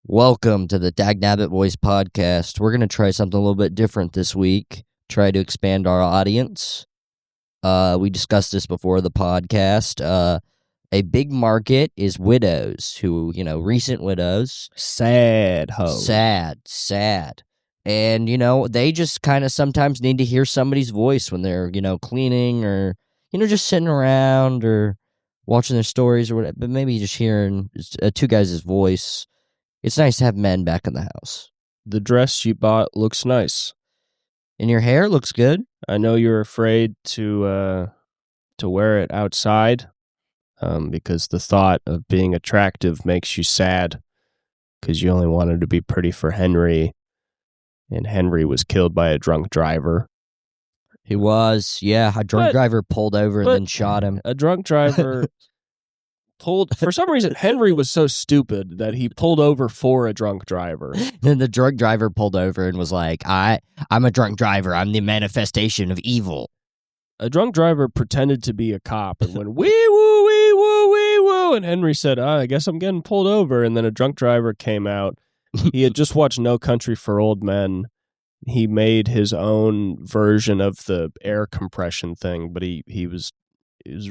Welcome to the Dagnabbit Voice Podcast. We're going to try something a little bit different this week, try to expand our audience. We discussed this before the podcast. A big market is widows who, recent widows. Sad hoes. Sad. And, they just kind of sometimes need to hear somebody's voice when they're, cleaning or, just sitting around or watching their stories or whatever. But maybe just hearing two guys' voice. It's nice to have men back in the house. The dress you bought looks nice. And your hair looks good. I know you're afraid to wear it outside because the thought of being attractive makes you sad because you only wanted to be pretty for Henry, and Henry was killed by a drunk driver. He was, yeah. A drunk driver pulled over and then shot him. A drunk driver for some reason, Henry was so stupid that he pulled over for a drunk driver. Then the drunk driver pulled over and was like, I'm a drunk driver. I'm the manifestation of evil. A drunk driver pretended to be a cop and went, wee woo, wee woo, wee woo. And Henry said, I guess I'm getting pulled over. And then a drunk driver came out. He had just watched No Country for Old Men. He made his own version of the air compression thing, but it was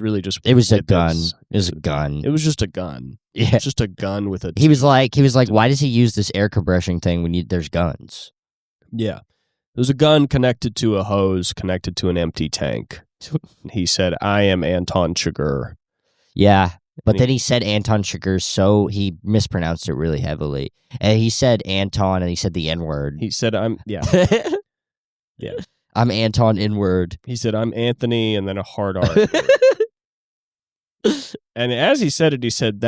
really just... It was a gun. It was a gun. It was just a gun. Yeah. It was just a gun with a... He was like, why does he use this air compression thing when there's guns? Yeah. There was a gun connected to a hose, connected to an empty tank. He said, I am Anton Chigurh. Yeah, but then he said Anton Chigurh, so he mispronounced it really heavily. And he said Anton, and he said the N-word. He said, yeah. I'm Anton N-word. He said, I'm Anthony, and then a hard R. And as he said it, he said,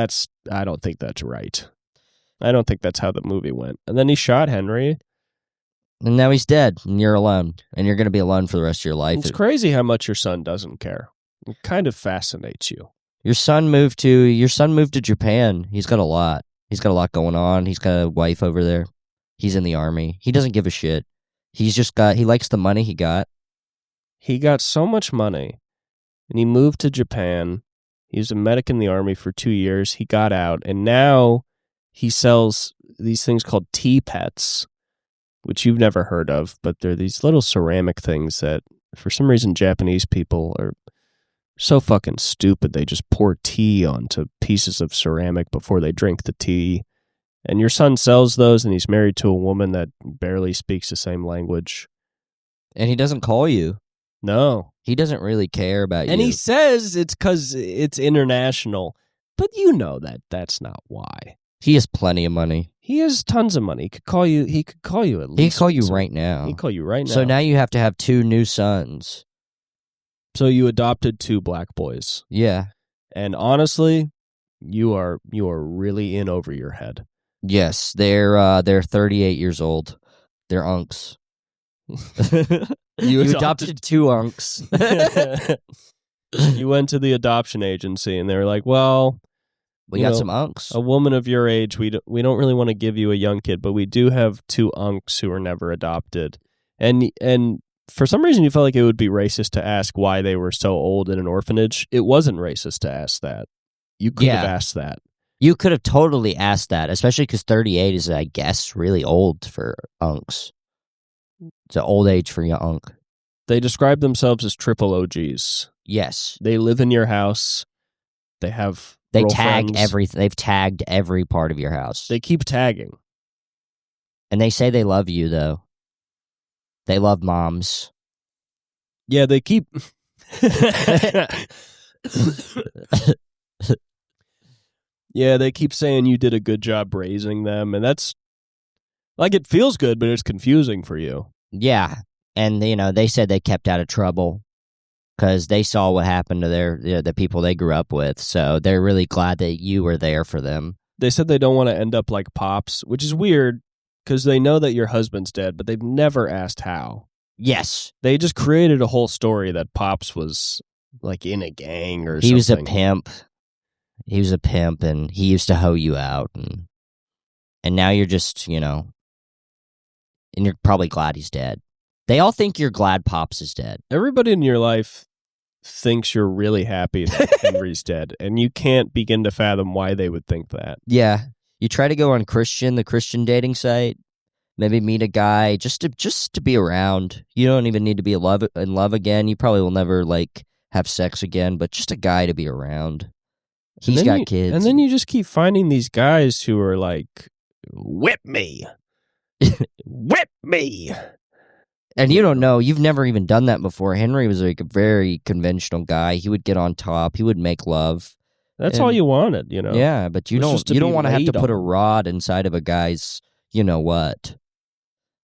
I don't think that's right. I don't think that's how the movie went. And then he shot Henry. And now he's dead, and you're alone. And you're going to be alone for the rest of your life. It's crazy how much your son doesn't care. It kind of fascinates you. Your son moved to Japan. He's got a lot. He's got a lot going on. He's got a wife over there. He's in the army. He doesn't give a shit. He likes the money he got. He got so much money, and he moved to Japan. He was a medic in the army for 2 years. He got out, and now he sells these things called tea pets, which you've never heard of, but they're these little ceramic things that, for some reason, Japanese people are so fucking stupid. They just pour tea onto pieces of ceramic before they drink the tea. And your son sells those, and he's married to a woman that barely speaks the same language. And he doesn't call you. No. He doesn't really care about you. And he says it's because it's international. But you know that's not why. He has plenty of money. He has tons of money. He could call you at least. He could call you right now. He could call you right now. So now you have to have 2 new sons. So you adopted 2 black boys. Yeah. And honestly, you are really in over your head. Yes, they're 38 years old. They're unks. You adopted 2 unks. You went to the adoption agency, and they were like, "Well, we got some unks. A woman of your age, we don't really want to give you a young kid, but we do have 2 unks who were never adopted." And for some reason, you felt like it would be racist to ask why they were so old in an orphanage. It wasn't racist to ask that. You could have asked that. You could have totally asked that, especially because 38 is, I guess, really old for unks. It's an old age for young unk. They describe themselves as triple OGs. Yes. They live in your house. They tag everything. They've tagged every part of your house. They keep tagging. And they say they love you, though. They love moms. Yeah, they keep... Yeah, they keep saying you did a good job raising them, and that's... Like, it feels good, but it's confusing for you. Yeah, and, they said they kept out of trouble because they saw what happened to the people they grew up with, so they're really glad that you were there for them. They said they don't want to end up like Pops, which is weird because they know that your husband's dead, but they've never asked how. Yes. They just created a whole story that Pops was, like, in a gang or something. He was a pimp. He was a pimp, and he used to hoe you out, and now you're just, and you're probably glad he's dead. They all think you're glad Pops is dead. Everybody in your life thinks you're really happy that Henry's dead, and you can't begin to fathom why they would think that. Yeah. You try to go on the Christian dating site. Maybe meet a guy just to be around. You don't even need to be in love again. You probably will never like have sex again, but just a guy to be around. He's got kids. And then you just keep finding these guys who are like, whip me. Whip me. And you don't know. You've never even done that before. Henry was like a very conventional guy. He would get on top. He would make love. That's all you wanted, you know? Yeah, but you don't want to have to put a rod inside of a guy's, you know what,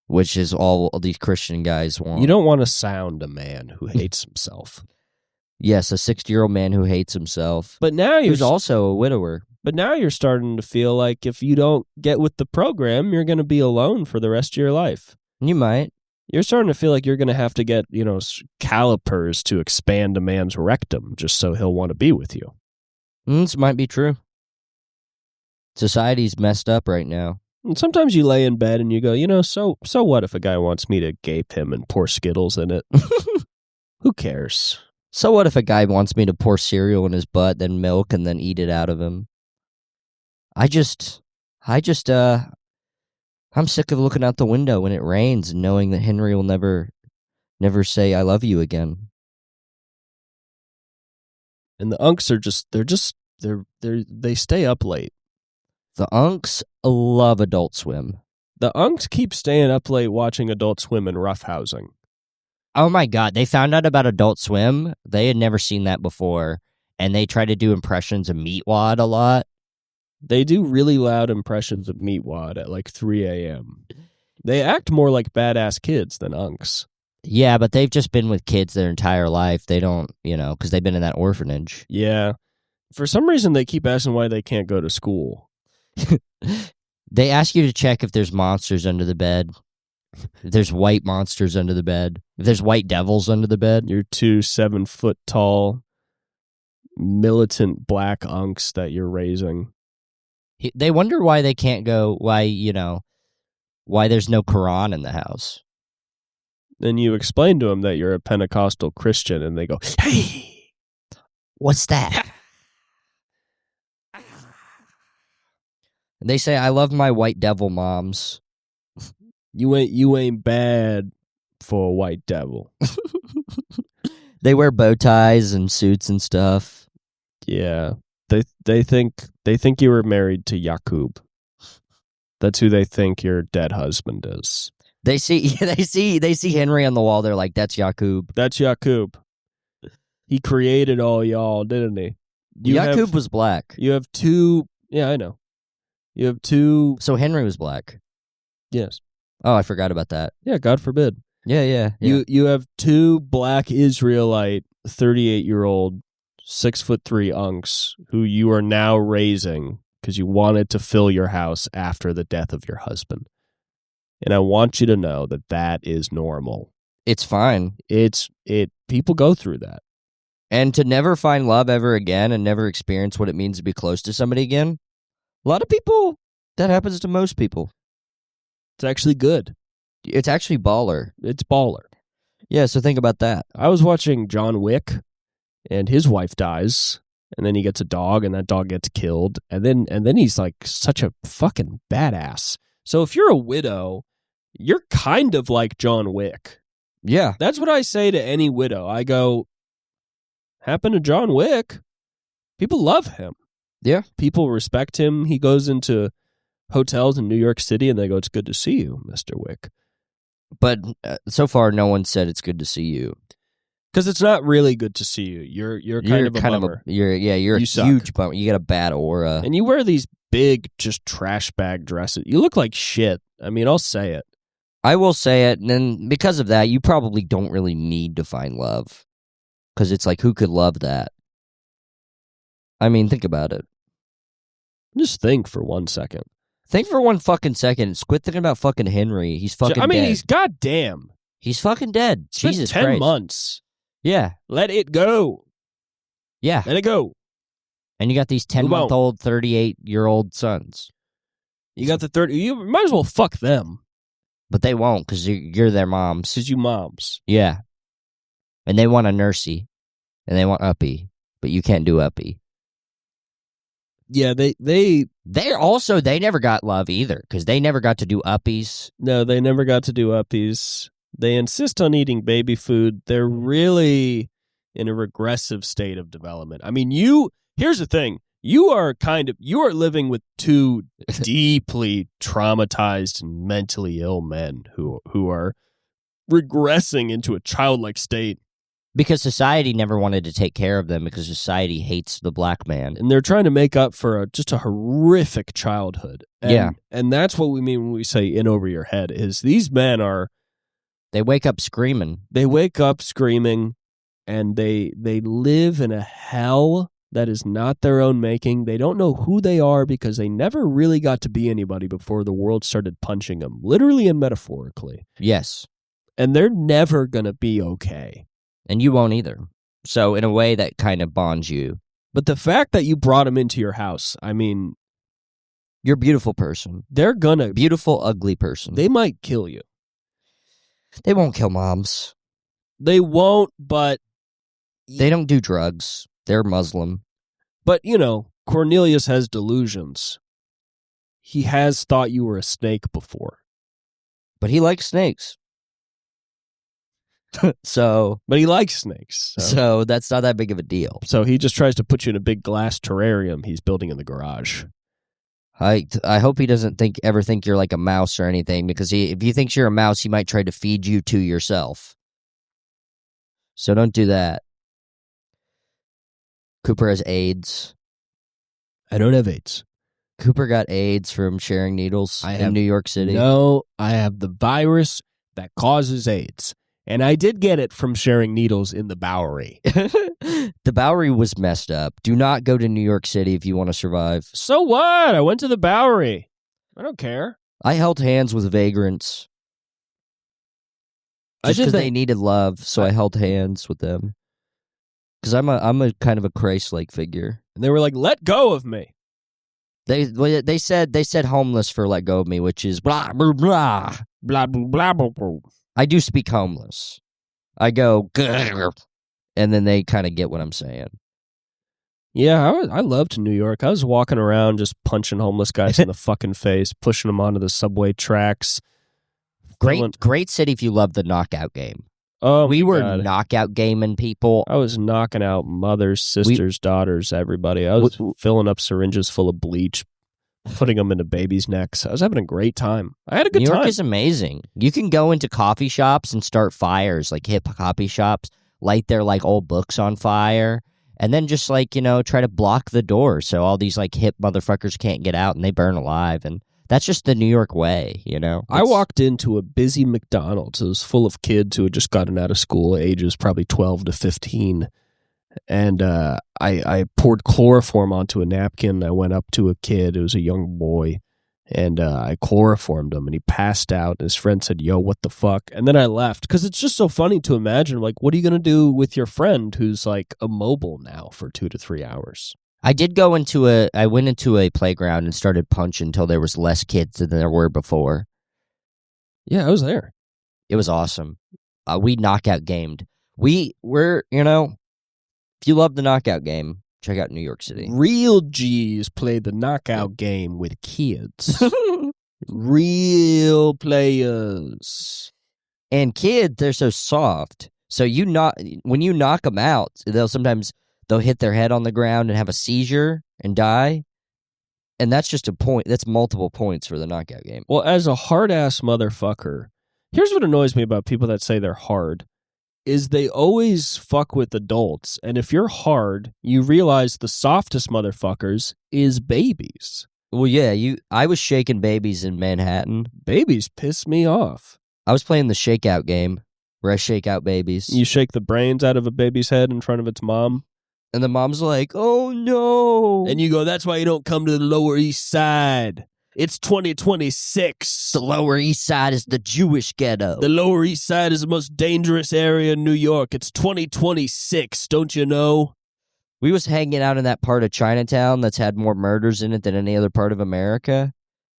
which is all these Christian guys want. You don't want to sound a man who hates himself. Yes, a 60-year-old man who hates himself. But now who's also a widower. But now you're starting to feel like if you don't get with the program, you're going to be alone for the rest of your life. You might. You're starting to feel like you're going to have to get, calipers to expand a man's rectum just so he'll want to be with you. This might be true. Society's messed up right now. And sometimes you lay in bed and you go, so what if a guy wants me to gape him and pour Skittles in it? Who cares? So what if a guy wants me to pour cereal in his butt, then milk, and then eat it out of him? I'm sick of looking out the window when it rains and knowing that Henry will never say I love you again. And the unks they stay up late. The unks love Adult Swim. The unks keep staying up late watching Adult Swim and roughhousing. Oh my God, they found out about Adult Swim. They had never seen that before, and they try to do impressions of Meatwad a lot. They do really loud impressions of Meatwad at like 3 a.m. They act more like badass kids than unks. Yeah, but they've just been with kids their entire life. They don't, because they've been in that orphanage. Yeah. For some reason, they keep asking why they can't go to school. They ask you to check if there's monsters under the bed. If there's white monsters under the bed. If there's white devils under the bed. You're 2 7-foot-tall, militant black unks that you're raising. They wonder why they can't go, why there's no Quran in the house. Then you explain to them that you're a Pentecostal Christian, and they go, hey! What's that? They say, I love my white devil moms. You ain't bad for a white devil. They wear bow ties and suits and stuff. Yeah. They think you were married to Yakub. That's who they think your dead husband is. They see Henry on the wall. They're like, that's Yakub. That's Yakub. He created all y'all, didn't he? Yakub was black. You have 2. Yeah, I know. You have 2. So Henry was black. Yes. Oh, I forgot about that. Yeah, God forbid. Yeah. You have 2 black Israelite 38-year-old 6'3" unks who you are now raising because you wanted to fill your house after the death of your husband. And I want you to know that is normal. It's fine. People go through that. And to never find love ever again and never experience what it means to be close to somebody again, a lot of people, that happens to most people. It's actually good. It's actually baller. It's baller. Yeah, so think about that. I was watching John Wick, and his wife dies, and then he gets a dog, and that dog gets killed, and then he's like such a fucking badass. So if you're a widow, you're kind of like John Wick. Yeah. That's what I say to any widow. I go, happened to John Wick. People love him. Yeah. People respect him. He goes into hotels in New York City, and they go, it's good to see you, Mr. Wick. But so far, no one said it's good to see you. Because it's not really good to see you. You're kind of a bummer. You're a huge bummer. You got a bad aura. And you wear these big, just trash bag dresses. You look like shit. I mean, I'll say it. I will say it, and then because of that, you probably don't really need to find love. Because it's like, who could love that? I mean, think about it. Just think for 1 second. Think for 1 fucking second. Quit thinking about fucking Henry. He's fucking dead. He's goddamn. He's fucking dead. It's been Jesus 10 Christ. months. Yeah. Let it go. Yeah. Let it go. And you got these 10-month-old, 38-year-old sons. You got the 30. You might as well fuck them. But they won't because you're their moms. Because you moms. Yeah. And they want a nursey. And they want uppy. But you can't do uppy. Yeah, they They never got love either because they never got to do uppies. No, they never got to do uppies. They insist on eating baby food. They're really in a regressive state of development. I mean, here's the thing. You are living with two deeply traumatized and mentally ill men who are regressing into a childlike state. Because society never wanted to take care of them because society hates the black man. And they're trying to make up for just a horrific childhood. And that's what we mean when we say in over your head is these men are... They wake up screaming. They wake up screaming and they live in a hell that is not their own making. They don't know who they are because they never really got to be anybody before the world started punching them, literally and metaphorically. Yes. And they're never going to be okay. And you won't either. So in a way that kind of bonds you. But the fact that you brought them into your house, I mean... You're a beautiful person. They're gonna... Beautiful, ugly person. They might kill you. They won't kill moms. They won't, but... They don't do drugs. They're Muslim. But, Cornelius has delusions. He has thought you were a snake before. But he likes snakes. But he likes snakes. So that's not that big of a deal. So he just tries to put you in a big glass terrarium he's building in the garage. I hope he doesn't ever think you're like a mouse or anything, because if he thinks you're a mouse, he might try to feed you to yourself. So don't do that. Cooper has AIDS. I don't have AIDS. Cooper got AIDS from sharing needles in New York City. No, I have the virus that causes AIDS. And I did get it from sharing needles in the Bowery. The Bowery was messed up. Do not go to New York City if you want to survive. So what? I went to the Bowery. I don't care. I held hands with vagrants. Just because they needed love, so I held hands with them. Because I'm a kind of a Christ-like figure. And they were like, let go of me. They said homeless for let go of me, which is blah, blah, blah. Blah, blah, blah, blah, blah. I do speak homeless. I go, grr, and then they kind of get what I'm saying. Yeah, I loved New York. I was walking around just punching homeless guys in the fucking face, pushing them onto the subway tracks. Great city if you love the knockout game. Oh, we were knockout gaming people. I was knocking out mothers, sisters, daughters, everybody. I was filling up syringes full of bleach, putting them into babies' necks. I was having a great time. I had a good time. New York is amazing. You can go into coffee shops and start fires, like hip coffee shops, light their like old books on fire, and then just like, try to block the door so all these like hip motherfuckers can't get out and they burn alive. And that's just the New York way, I walked into a busy McDonald's. It was full of kids who had just gotten out of school, ages probably 12 to 15. And I poured chloroform onto a napkin. I went up to a kid. It was a young boy. And I chloroformed him, and he passed out. And his friend said, yo, what the fuck? And then I left, because it's just so funny to imagine, like, what are you going to do with your friend who's, like, immobile now for 2 to 3 hours? I went into a playground and started punching until there was less kids than there were before. Yeah, I was there. It was awesome. We knockout gamed. If you love the knockout game, check out New York City. Real G's play the knockout game with kids. Real players. And kids, they're so soft. So when you knock them out, they'll hit their head on the ground and have a seizure and die. And that's just a point. That's multiple points for the knockout game. Well, as a hard-ass motherfucker, here's what annoys me about people that say they're hard. Is they always fuck with adults. And if you're hard, you realize the softest motherfuckers is babies. Well, yeah, I was shaking babies in Manhattan. Babies piss me off. I was playing the shakeout game where I shake out babies. You shake the brains out of a baby's head in front of its mom. And the mom's like, oh no. And you go, that's why you don't come to the Lower East Side. It's 2026. The Lower East Side is the Jewish ghetto. The Lower East Side is the most dangerous area in New York. It's 2026, don't you know? We was hanging out in that part of Chinatown that's had more murders in it than any other part of America.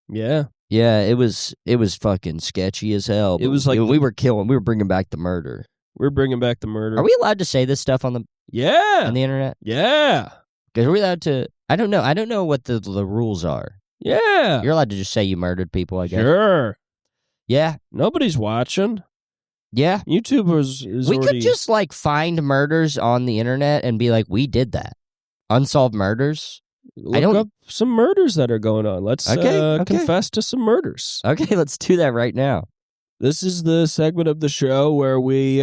Yeah. Yeah, it was fucking sketchy as hell. It was like we were bringing back the murder. We're bringing back the murder. Are we allowed to say this stuff on the Yeah. on the internet? Yeah. Because are we allowed to I don't know. I don't know what the rules are. Yeah. You're allowed to just say you murdered people, I guess. Sure. Yeah. Nobody's watching. Yeah. YouTube is We already... could just like find murders on the internet and be like, we did that. Unsolved murders. Look up some murders that are going on. Let's confess to some murders. Okay, let's do that right now. This is the segment of the show where we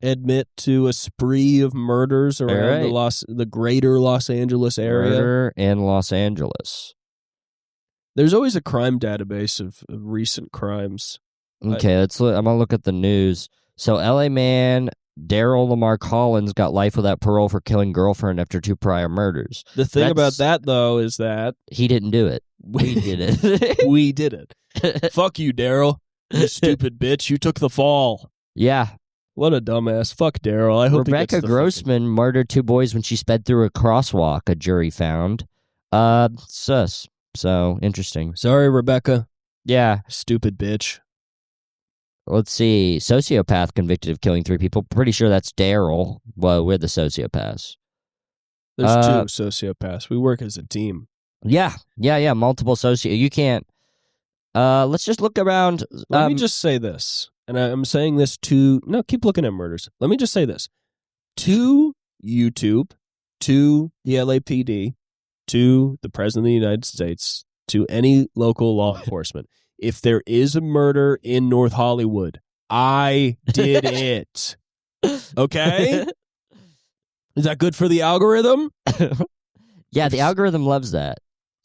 admit to a spree of murders around the greater Los Angeles area. Murder in Los Angeles. There's always a crime database of recent crimes. Okay, I'm gonna look at the news. So, LA man Daryl Lamar Collins got life without parole for killing girlfriend after 2 prior murders. The thing about that, though, is that he didn't do it. We did it. We did it. Fuck you, Daryl. You stupid bitch. You took the fall. Yeah. What a dumbass. Fuck Daryl. I hope Rebecca Grossman murdered 2 boys when she sped through a crosswalk, a jury found. Sus. So, interesting. Sorry, Rebecca. Yeah. Stupid bitch. Let's see. Sociopath convicted of killing 3 people. Pretty sure that's Daryl. Well, we're the sociopaths. There's 2 sociopaths. We work as a team. Yeah. Multiple You can't. Let's just look around. Let me just say this. And I'm saying this to... No, keep looking at murders. Let me just say this. To YouTube, to the LAPD, to the President of the United States, to any local law enforcement. If there is a murder in North Hollywood, I did it. Okay? Is that good for the algorithm? Yeah, the algorithm loves that.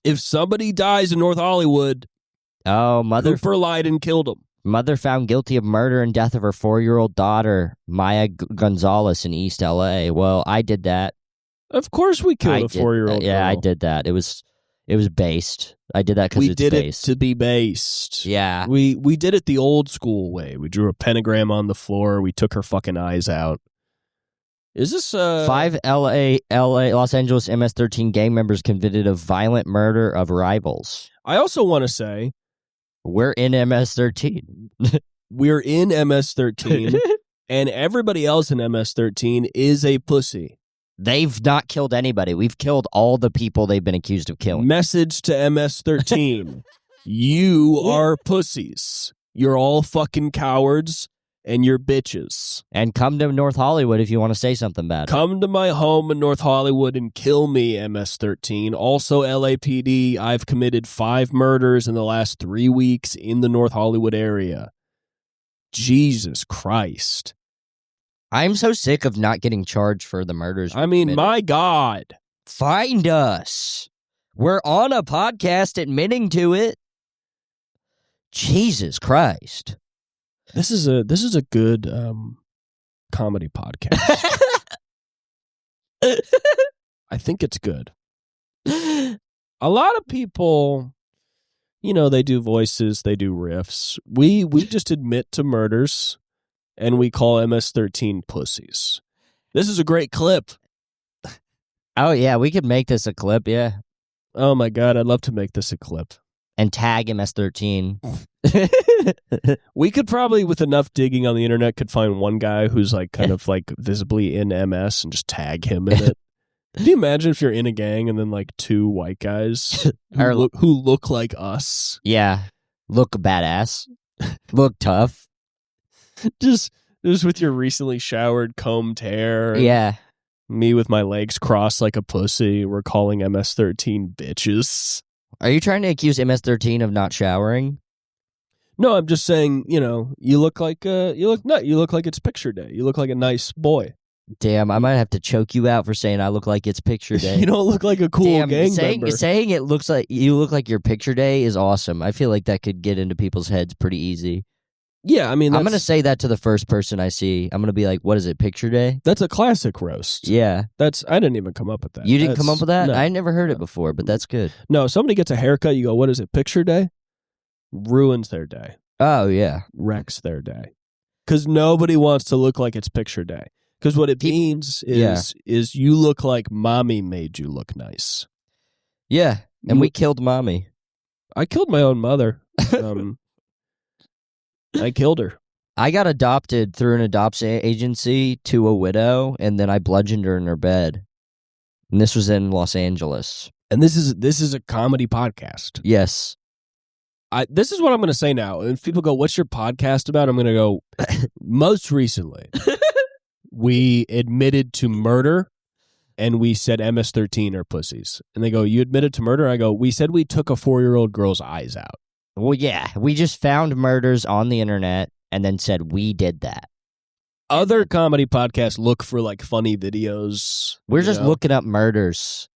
If somebody dies in North Hollywood, Cooper lied and killed him. Mother found guilty of murder and death of her 4-year-old daughter, Maya Gonzalez, in East LA. Well, I did that. Of course we killed a 4-year-old Yeah, girl. I did that. It was based. I did that because it's based. We did it to be based. Yeah. We did it the old school way. We drew a pentagram on the floor. We took her fucking eyes out. Is this 5 Los Angeles MS-13 gang members convicted of violent murder of rivals. I also want to say we're in MS-13. We're in MS-13 and everybody else in MS-13 is a pussy. They've not killed anybody. We've killed all the people they've been accused of killing. Message to MS-13. You are pussies. You're all fucking cowards and you're bitches. And come to North Hollywood if you want to say something bad. Come to my home in North Hollywood and kill me, MS-13. Also, LAPD, I've committed 5 murders in the last 3 weeks in the North Hollywood area. Jesus Christ. I'm so sick of not getting charged for the murders. I mean, my God. Find us. We're on a podcast admitting to it. Jesus Christ. This is a good comedy podcast. I think it's good. A lot of people, they do voices, they do riffs. We just admit to murders. And we call MS-13 pussies. This is a great clip. Oh, yeah, we could make this a clip, yeah. Oh, my God, I'd love to make this a clip. And tag MS-13. We could probably, with enough digging on the internet, could find one guy who's kind of visibly in MS and just tag him in it. Can you imagine if you're in a gang and then 2 white guys who look like us? Yeah, look badass. Look tough. Just with your recently showered, combed hair. Yeah. Me with my legs crossed like a pussy. We're calling MS-13 bitches. Are you trying to accuse MS-13 of not showering? No, I'm just saying, you look like it's picture day. You look like a nice boy. Damn, I might have to choke you out for saying I look like it's picture day. You don't look like a cool gang member. Saying it looks like you look like your picture day is awesome. I feel like that could get into people's heads pretty easy. Yeah, I mean, I'm going to say that to the first person I see. I'm going to be like, what is it, picture day? That's a classic roast. Yeah. I didn't even come up with that. You didn't come up with that? No. I never heard it before, but that's good. No, somebody gets a haircut, you go, what is it, picture day? Ruins their day. Oh, yeah. Wrecks their day. Because nobody wants to look like it's picture day. Because what it means is you look like mommy made you look nice. Yeah, and we killed mommy. I killed my own mother. I killed her. I got adopted through an adoption agency to a widow, and then I bludgeoned her in her bed. And this was in Los Angeles. And this is a comedy podcast. Yes. This is what I'm going to say now. And if people go, what's your podcast about? I'm going to go, most recently, we admitted to murder and we said MS-13 are pussies. And they go, you admitted to murder? I go, we said we took a 4-year-old girl's eyes out. Well, yeah. We just found murders on the internet and then said we did that. Other comedy podcasts look for like funny videos. We're just looking up murders.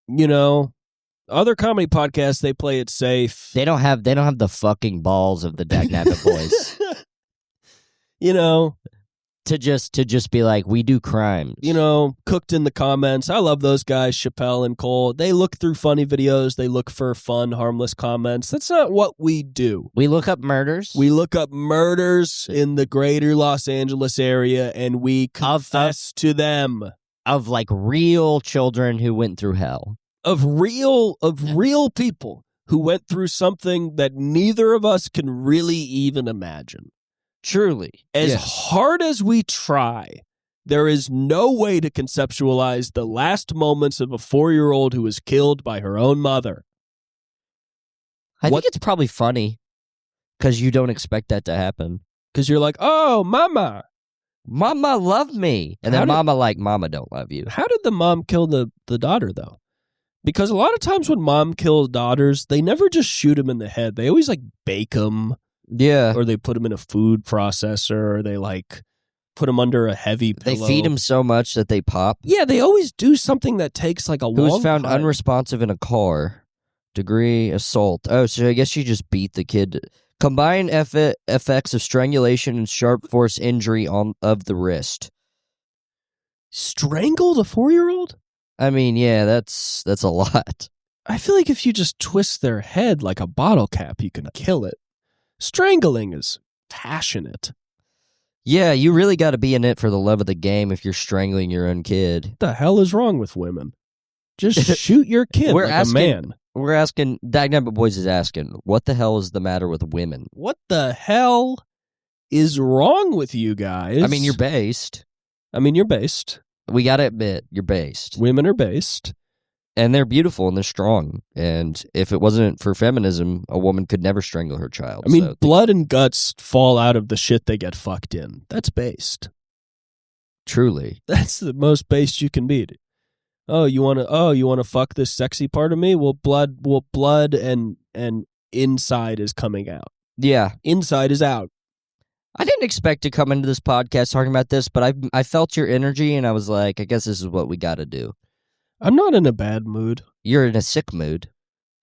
You know, other comedy podcasts, they play it safe. They don't have the fucking balls of the Dagnabbit boys. You know, to just be like, we do crimes. You know, cooked in the comments. I love those guys, Chappelle and Cole. They look through funny videos. They look for fun, harmless comments. That's not what we do. We look up murders. We look up murders in the greater Los Angeles area, and we confess to them. Of like real children who went through hell. Of real people who went through something that neither of us can really even imagine. Truly. As hard as we try, there is no way to conceptualize the last moments of a 4-year-old who was killed by her own mother. I think it's probably funny because you don't expect that to happen. Because you're like, oh, mama. Mama loved me. And then mama don't love you. How did the mom kill the daughter, though? Because a lot of times when mom kills daughters, they never just shoot them in the head. They always, like, bake them. Yeah. Or they put them in a food processor. Or they, like, put them under a heavy pillow. They feed them so much that they pop. Yeah, they always do something that takes, like, a long time. Who was found unresponsive in a car. Degree assault. Oh, so I guess you just beat the kid. Combined effects of strangulation and sharp force injury of the wrist. Strangled a 4-year-old? I mean, yeah, that's a lot. I feel like if you just twist their head like a bottle cap, you can kill it. Strangling is passionate. Yeah, you really got to be in it for the love of the game if you're strangling your own kid. What the hell is wrong with women? Just shoot your kid a man. We're asking, Dagnabbit Boys is asking, what the hell is the matter with women? What the hell is wrong with you guys? I mean, you're based. We got to admit, you're based. Women are based. And they're beautiful and they're strong. And if it wasn't for feminism, a woman could never strangle her child. I mean, blood and guts fall out of the shit they get fucked in. That's based. Truly. That's the most based you can be. Oh, you want to fuck this sexy part of me? Well, blood and inside is coming out. Yeah. Inside is out. I didn't expect to come into this podcast talking about this, but I felt your energy and I was like, I guess this is what we got to do. I'm not in a bad mood. You're in a sick mood.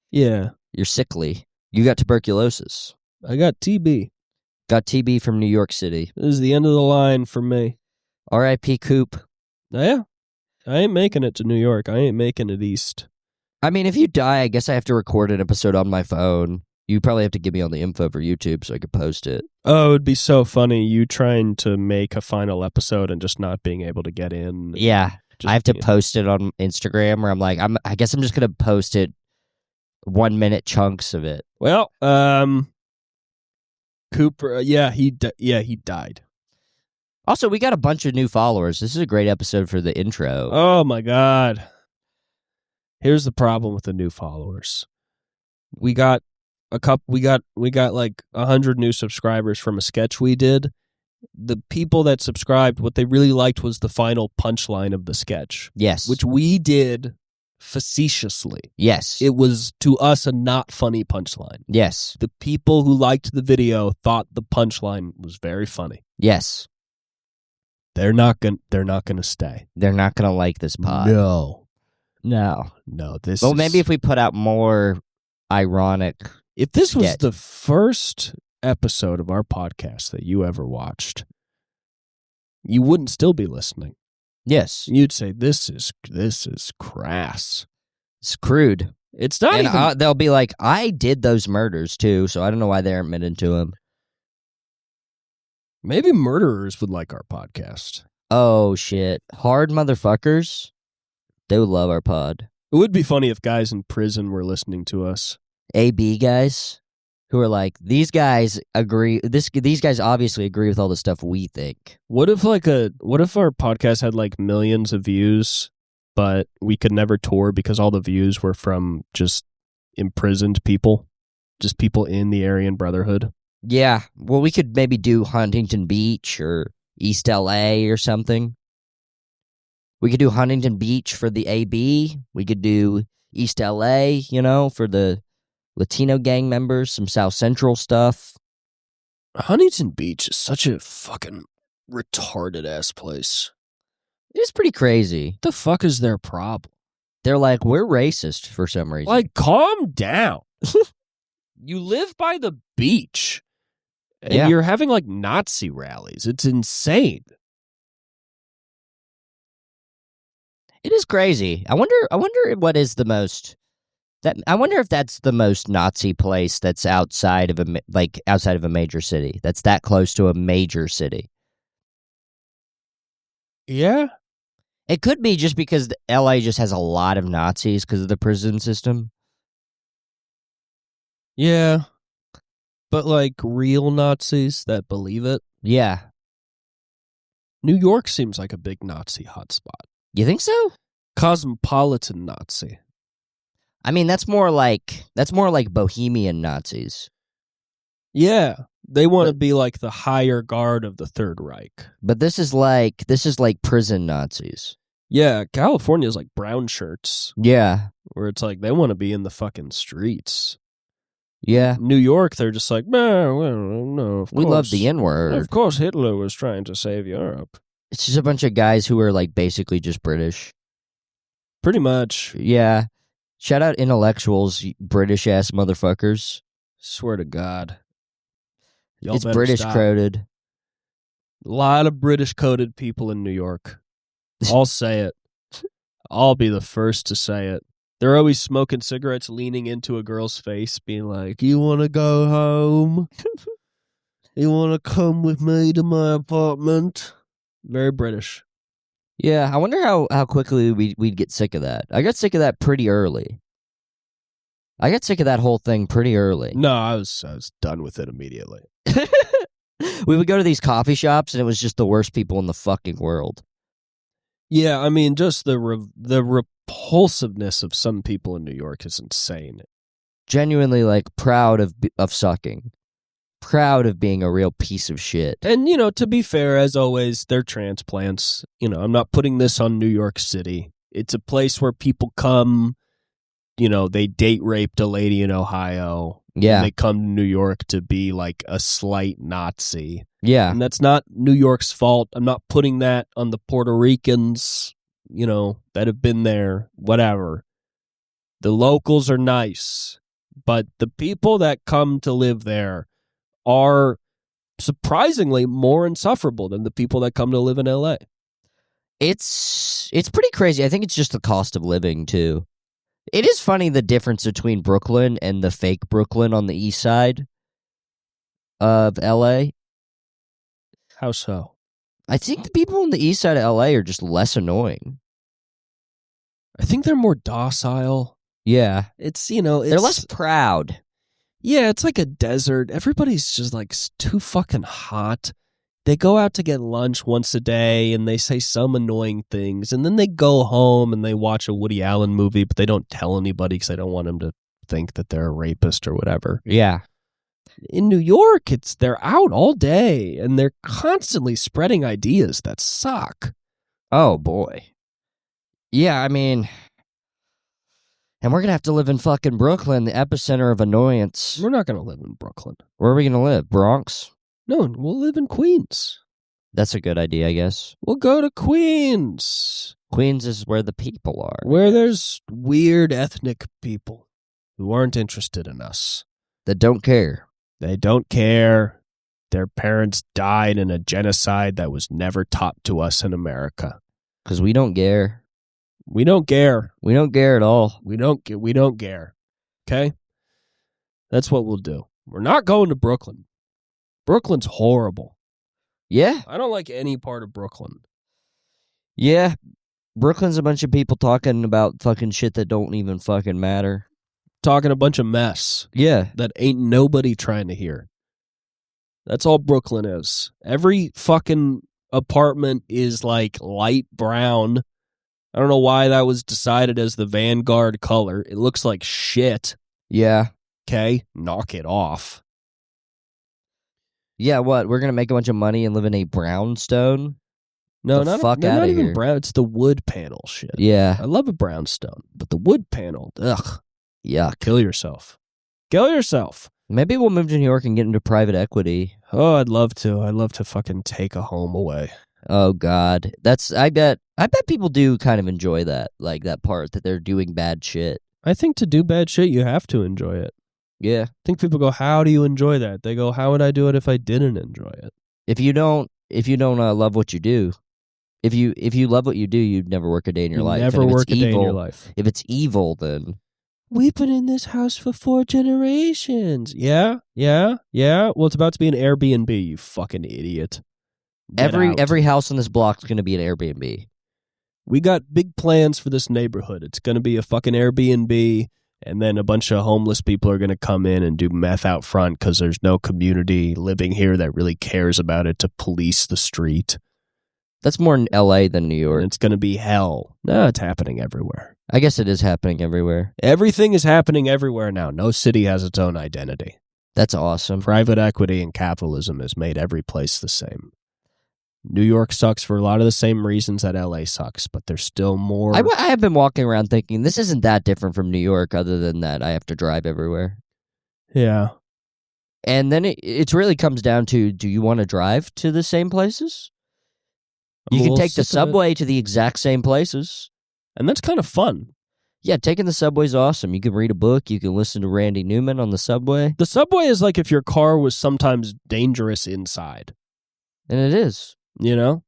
Yeah. You're sickly. You got tuberculosis. I got TB. Got TB from New York City. This is the end of the line for me. R.I.P. Coop. Yeah. I ain't making it to New York. I ain't making it east. I mean, if you die, I guess I have to record an episode on my phone. You probably have to give me all the info for YouTube so I could post it. Oh, it would be so funny, you trying to make a final episode and just not being able to get in. Yeah. I have to post it on Instagram where I'm like, I guess I'm just going to post it 1-minute chunks of it. Well, Cooper, he died. Also, we got a bunch of new followers. This is a great episode for the intro. Oh my God. Here's the problem with the new followers. We got like 100 new subscribers from a sketch we did. The people that subscribed, what they really liked was the final punchline of the sketch. Yes. Which we did facetiously. Yes. It was, to us, a not funny punchline. Yes. The people who liked the video thought the punchline was very funny. Yes. They're not gonna stay. They're not gonna like this pod. No. Well, maybe if we put out more ironic. If this was the first episode of our podcast that you ever watched, you wouldn't still be listening. Yes. You'd say, this is crass. It's crude. It's not even... they'll be like, I did those murders too, so I don't know why they aren't admitted to them. Maybe murderers would like our podcast. Oh, shit. Hard motherfuckers? They would love our pod. It would be funny if guys in prison were listening to us. AB guys who are like, these guys agree. These guys obviously agree with all the stuff we think. What if our podcast had like millions of views, but we could never tour because all the views were from just imprisoned people, just people in the Aryan Brotherhood. Yeah, well, we could maybe do Huntington Beach or East LA or something. We could do Huntington Beach for the AB. We could do East LA, for the Latino gang members, some South Central stuff. Huntington Beach is such a fucking retarded ass place. It's pretty crazy. What the fuck is their problem? They're like, we're racist for some reason. Like, calm down. You live by the beach, and you're having like Nazi rallies. It's insane. It is crazy. I wonder what is the most I wonder if that's the most Nazi place that's outside of a major city. That's that close to a major city. Yeah. It could be just because LA just has a lot of Nazis because of the prison system. Yeah. But like real Nazis that believe it. Yeah. New York seems like a big Nazi hotspot. You think so? Cosmopolitan Nazi. I mean, that's more like Bohemian Nazis. Yeah, they want to be like the higher guard of the Third Reich. But this is like prison Nazis. Yeah, California's like brown shirts. Yeah, where it's like they want to be in the fucking streets. Yeah, New York, they're just like, no, of course. We love the N-word. Of course, Hitler was trying to save Europe. It's just a bunch of guys who are like basically just British. Pretty much. Yeah. Shout out intellectuals, British ass motherfuckers. Swear to God. Y'all it's British coded. A lot of British coded people in New York. I'll say it. I'll be the first to say it. They're always smoking cigarettes, leaning into a girl's face, being like, you want to go home? You want to come with me to my apartment? Very British. Yeah, I wonder how quickly we'd get sick of that. I got sick of that pretty early. I got sick of that whole thing pretty early. No, I was done with it immediately. We would go to these coffee shops, and it was just the worst people in the fucking world. Yeah, I mean, just the repulsiveness of some people in New York is insane. Genuinely, like, proud of sucking. Proud of being a real piece of shit. And, to be fair, as always, they're transplants. I'm not putting this on New York City. It's a place where people come, they date raped a lady in Ohio. Yeah. And they come to New York to be like a slight Nazi. Yeah. And that's not New York's fault. I'm not putting that on the Puerto Ricans, that have been there, whatever. The locals are nice, but the people that come to live there are surprisingly more insufferable than the people that come to live in LA. It's pretty crazy. I think it's just the cost of living too. It is funny the difference between Brooklyn and the fake Brooklyn on the east side of LA. How so? I think the people on the east side of LA are just less annoying. I think they're more docile. Yeah. They're less proud. Yeah, it's like a desert. Everybody's just like too fucking hot. They go out to get lunch once a day and they say some annoying things. And then they go home and they watch a Woody Allen movie, but they don't tell anybody because they don't want them to think that they're a rapist or whatever. Yeah. In New York, they're out all day and they're constantly spreading ideas that suck. Oh, boy. Yeah, I mean... And we're going to have to live in fucking Brooklyn, the epicenter of annoyance. We're not going to live in Brooklyn. Where are we going to live? Bronx? No, we'll live in Queens. That's a good idea, I guess. We'll go to Queens. Queens is where the people are. Where there's weird ethnic people who aren't interested in us. That don't care. They don't care. Their parents died in a genocide that was never taught to us in America. Because we don't care. We don't care. We don't care at all. We don't care. Okay? That's what we'll do. We're not going to Brooklyn. Brooklyn's horrible. Yeah. I don't like any part of Brooklyn. Yeah. Brooklyn's a bunch of people talking about fucking shit that don't even fucking matter. Talking a bunch of mess. Yeah. That ain't nobody trying to hear. That's all Brooklyn is. Every fucking apartment is like light brown I don't know why that was decided as the Vanguard color. It looks like shit. Yeah. Okay? Knock it off. Yeah, what? We're going to make a bunch of money and live in a brownstone? No, The fuck they're outta not even here. brown. It's the wood panel shit. Yeah. I love a brownstone, but the wood panel, ugh. Yuck. Kill yourself. Kill yourself. Maybe we'll move to New York and get into private equity. Oh, I'd love to. I'd love to fucking take a home away. Oh God, I bet people do kind of enjoy that, like that part that they're doing bad shit. I think to do bad shit, you have to enjoy it. Yeah. I think people go, "How do you enjoy that?" They go, "How would I do it if I didn't enjoy it?" If you don't love what you do, if you love what you do, you'd never work a day in your life. Never And if work it's a day in evil- your life. If it's evil, then We've been in this house for 4 generations. Yeah. Well, it's about to be an Airbnb, you fucking idiot. Get out. every house on this block is going to be an Airbnb. We got big plans for this neighborhood. It's going to be a fucking Airbnb, and then a bunch of homeless people are going to come in and do meth out front because there's no community living here that really cares about it to police the street. That's more in LA than New York. And it's going to be hell. No, it's happening everywhere. I guess it is happening everywhere. Everything is happening everywhere now. No city has its own identity. That's awesome. Private equity and capitalism has made every place the same. New York sucks for a lot of the same reasons that LA sucks, but there's still more. I have been walking around thinking this isn't that different from New York, other than that I have to drive everywhere. Yeah. And then it really comes down to, do you want to drive to the same places? You can take the subway to the exact same places. And that's kind of fun. Yeah, taking the subway's awesome. You can read a book. You can listen to Randy Newman on the subway. The subway is like if your car was sometimes dangerous inside. And it is. You know?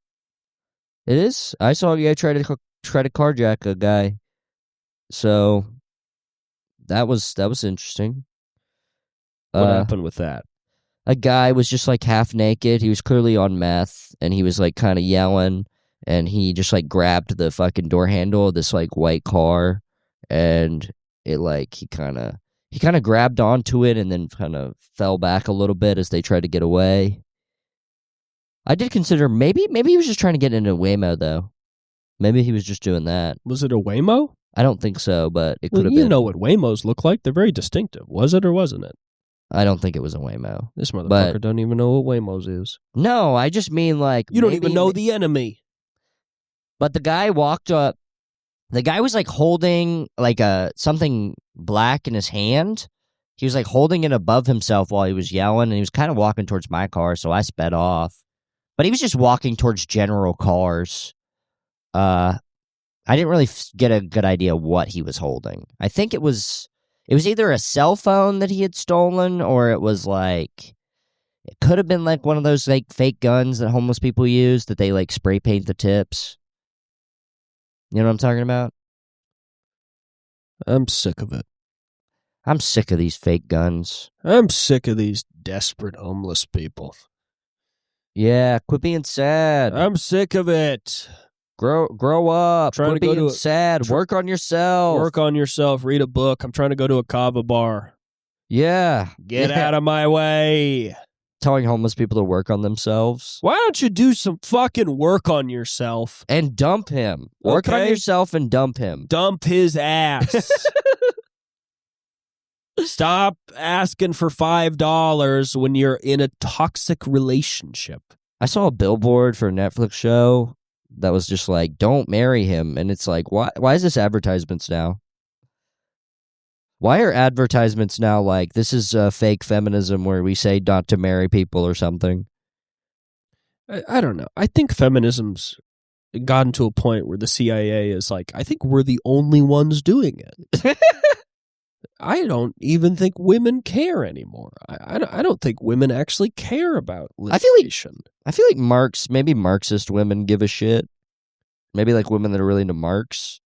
It is. I saw a guy try to carjack a guy. So that was interesting. What happened with that? A guy was just like half naked. He was clearly on meth, and he was like kind of yelling, and he just like grabbed the fucking door handle of this like white car, and it like he kind of grabbed onto it and then kind of fell back a little bit as they tried to get away. I did consider maybe he was just trying to get into Waymo though. Maybe he was just doing that. Was it a Waymo? I don't think so, but it could have been. You know what Waymos look like. They're very distinctive. Was it or wasn't it? I don't think it was a Waymo. This motherfucker don't even know what Waymos is. No, I just mean like... You don't even know the enemy. But the guy walked up. The guy was like holding like something black in his hand. He was like holding it above himself while he was yelling, and he was kind of walking towards my car, so I sped off. But he was just walking towards general cars. I didn't really get a good idea what he was holding. I think it was either a cell phone that he had stolen, or it was like, it could have been like one of those like fake guns that homeless people use that they like spray paint the tips. You know what I'm talking about? I'm sick of it. I'm sick of these fake guns. I'm sick of these desperate homeless people. Yeah, quit being sad. I'm sick of it. Grow up. Trying quit to go being to sad. Work on yourself. Work on yourself. Read a book. I'm trying to go to a kava bar. Yeah. Get out of my way. Telling homeless people to work on themselves. Why don't you do some fucking work on yourself? And dump him. Work on yourself and dump him. Dump his ass. Stop asking for $5 when you're in a toxic relationship. I saw a billboard for a Netflix show that was just like, don't marry him. And it's like, why is this advertisements now? Why are advertisements now like, this is fake feminism where we say not to marry people or something? I don't know. I think feminism's gotten to a point where the CIA is like, I think we're the only ones doing it. I don't even think women care anymore. I don't think women actually care about litigation. I feel like maybe Marxist women give a shit. Maybe like women that are really into Marx.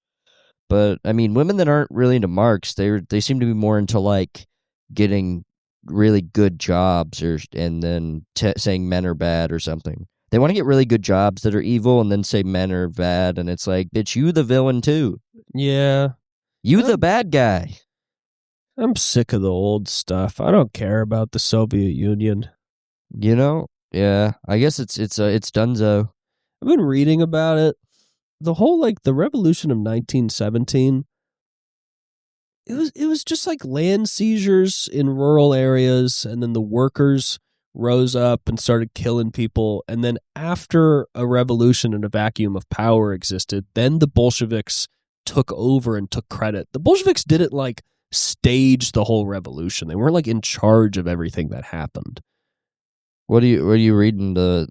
But I mean, women that aren't really into Marx, they seem to be more into like getting really good jobs, and then saying men are bad or something. They want to get really good jobs that are evil and then say men are bad, and it's like, bitch, you the villain too. Yeah. You the bad guy. I'm sick of the old stuff. I don't care about the Soviet Union. You know? Yeah. I guess it's dunzo. I've been reading about it. the whole like the revolution of 1917, it was just like land seizures in rural areas, and then the workers rose up and started killing people, and then after a revolution and a vacuum of power existed, then the Bolsheviks took over and took credit. The Bolsheviks didn't like stage the whole revolution. They weren't like in charge of everything that happened. What are you reading, the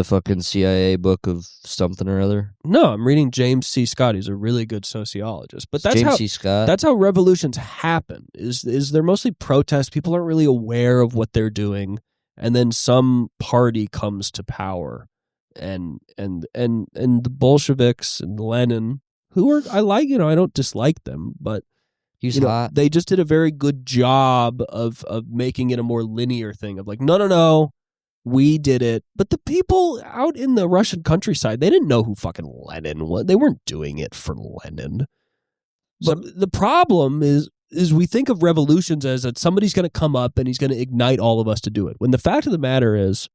fucking CIA book of something or other? No, I'm reading James C. Scott. He's a really good sociologist. But that's James C. Scott. That's how revolutions happen. Is they're mostly protests. People aren't really aware of what they're doing, and then some party comes to power, and the Bolsheviks and Lenin, who are I like, I don't dislike them, but He's hot. they just did a very good job of making it a more linear thing of like, no, we did it. But the people out in the Russian countryside, they didn't know who fucking Lenin was. They weren't doing it for Lenin. But the problem is we think of revolutions as that somebody's going to come up and he's going to ignite all of us to do it. When the fact of the matter is,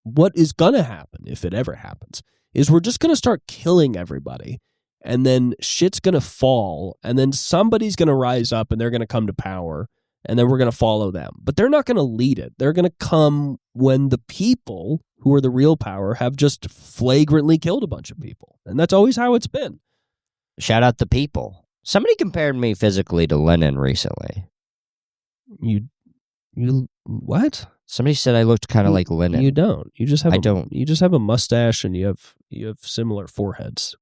what is going to happen, if it ever happens, is we're just going to start killing everybody. And then shit's going to fall, and then somebody's going to rise up, and they're going to come to power, and then we're going to follow them. But they're not going to lead it. They're going to come when the people who are the real power have just flagrantly killed a bunch of people. And that's always how it's been. Shout out the people. Somebody compared me physically to Lenin recently. You what? Somebody said I looked kind of like Lenin. You don't. You just have I don't. You just have a mustache, and you have similar foreheads.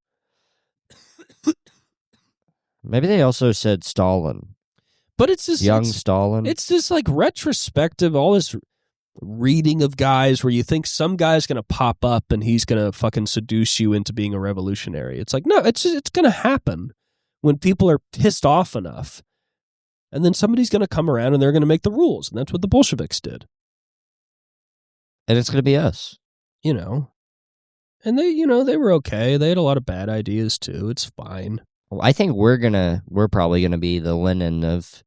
Maybe they also said Stalin. But it's this young Stalin. It's this like retrospective, all this reading of guys where you think some guy's going to pop up and he's going to fucking seduce you into being a revolutionary. It's like, no, it's going to happen when people are pissed off enough. And then somebody's going to come around and they're going to make the rules. And that's what the Bolsheviks did. And it's going to be us. And they were okay. They had a lot of bad ideas too. It's fine. Well, I think we're probably gonna be the Lenin of.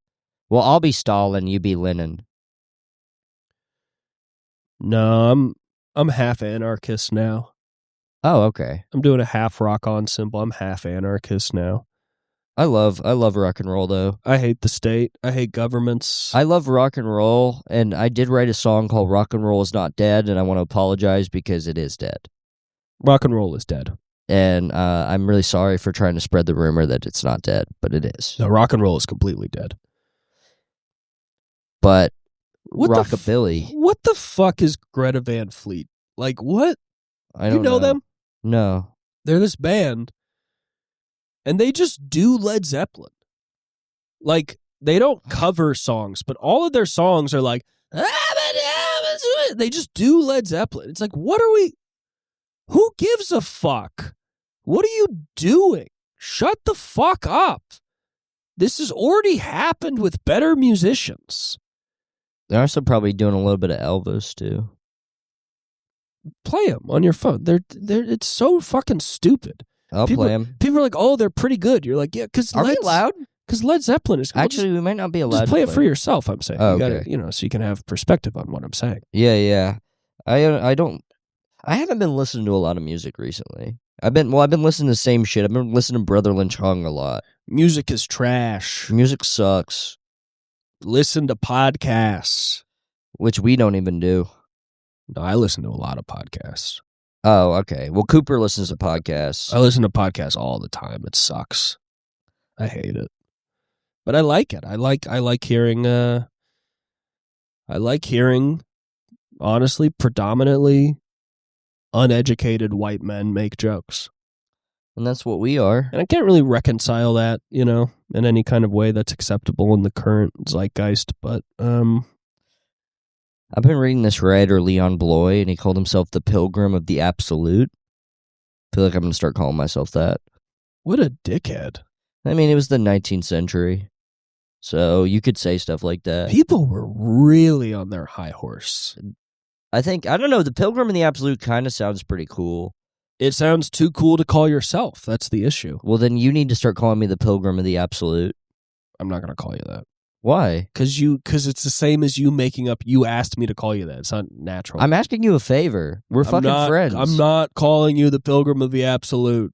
Well, I'll be Stalin. You be Lenin. No, I'm half anarchist now. Oh, okay. I'm doing a half rock on symbol. I'm half anarchist now. I love rock and roll though. I hate the state. I hate governments. I love rock and roll, and I did write a song called "Rock and Roll Is Not Dead," and I want to apologize because it is dead. Rock and roll is dead. And I'm really sorry for trying to spread the rumor that it's not dead, but it is. No, rock and roll is completely dead. But rockabilly. What the fuck is Greta Van Fleet? Like, what? I don't know them? No. They're this band, and they just do Led Zeppelin. Like, they don't cover songs, but all of their songs are like, they just do Led Zeppelin. It's like, what are we... Who gives a fuck? What are you doing? Shut the fuck up. This has already happened with better musicians. They're also probably doing a little bit of Elvis, too. Play them on your phone. It's so fucking stupid. I'll play them. People are like, oh, they're pretty good. You're like, yeah, because Are we allowed? Because Led Zeppelin is... Actually, we might not be allowed just play it for yourself, I'm saying. Oh, you okay. Gotta, so you can have perspective on what I'm saying. Yeah. I haven't been listening to a lot of music recently. I've been listening to the same shit. I've been listening to Brother Lynch Hung a lot. Music is trash. Music sucks. Listen to podcasts. Which we don't even do. No, I listen to a lot of podcasts. Oh, okay. Well, Cooper listens to podcasts. I listen to podcasts all the time. It sucks. I hate it. But I like it. I like hearing honestly, predominantly uneducated white men make jokes. And that's what we are. And I can't really reconcile that, in any kind of way that's acceptable in the current zeitgeist. But I've been reading this writer, Leon Bloy, and he called himself the Pilgrim of the Absolute. I feel like I'm going to start calling myself that. What a dickhead. I mean, it was the 19th century. So you could say stuff like that. People were really on their high horse. I don't know, the Pilgrim of the Absolute kind of sounds pretty cool. It sounds too cool to call yourself. That's the issue. Well, then you need to start calling me the Pilgrim of the Absolute. I'm not going to call you that. Why? Because it's the same as you making up. You asked me to call you that. It's not natural. I'm asking you a favor. We're fucking friends. I'm not calling you the Pilgrim of the Absolute.